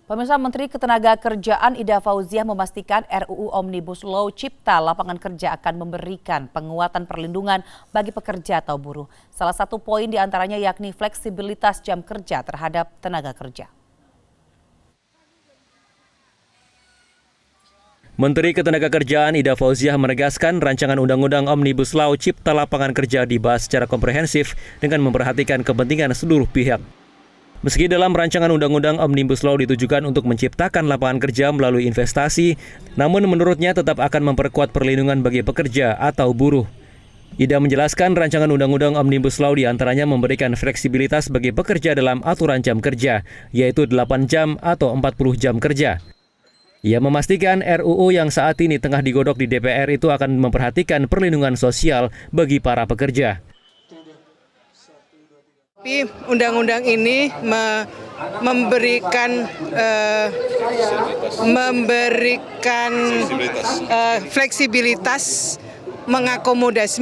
Pemirsa, Menteri Ketenagakerjaan Ida Fauziah memastikan RUU Omnibus Law Cipta Lapangan Kerja akan memberikan penguatan perlindungan bagi pekerja atau buruh. Salah satu poin diantaranya yakni fleksibilitas jam kerja terhadap tenaga kerja. Menteri Ketenagakerjaan Ida Fauziah menegaskan rancangan Undang-Undang Omnibus Law Cipta Lapangan Kerja dibahas secara komprehensif dengan memperhatikan kepentingan seluruh pihak. Meski dalam rancangan Undang-Undang Omnibus Law ditujukan untuk menciptakan lapangan kerja melalui investasi, namun menurutnya tetap akan memperkuat perlindungan bagi pekerja atau buruh. Ida menjelaskan rancangan Undang-Undang Omnibus Law diantaranya memberikan fleksibilitas bagi pekerja dalam aturan jam kerja, yaitu 8 jam atau 40 jam kerja. Ia memastikan RUU yang saat ini tengah digodok di DPR itu akan memperhatikan perlindungan sosial bagi para pekerja. Tapi undang-undang ini memberikan fleksibilitas,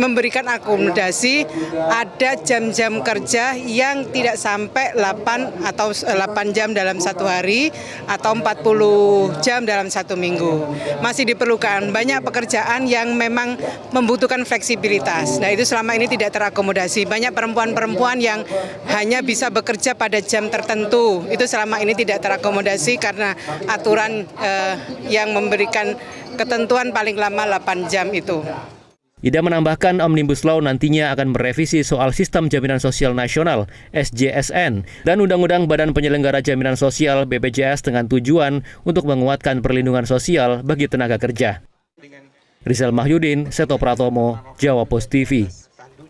memberikan akomodasi ada jam-jam kerja yang tidak sampai 8 jam dalam satu hari atau 40 jam dalam satu minggu. Masih diperlukan banyak pekerjaan yang memang membutuhkan fleksibilitas. Nah, itu selama ini tidak terakomodasi. Banyak perempuan-perempuan yang hanya bisa bekerja pada jam tertentu. Itu selama ini tidak terakomodasi karena aturan yang memberikan ketentuan paling lama 8 jam itu. Ida menambahkan Omnibus Law nantinya akan merevisi soal Sistem Jaminan Sosial Nasional (SJSN) dan Undang-Undang Badan Penyelenggara Jaminan Sosial (BPJS) dengan tujuan untuk menguatkan perlindungan sosial bagi tenaga kerja. Rizal Mahyudin, Seto Pratomo, Jawa Post TV.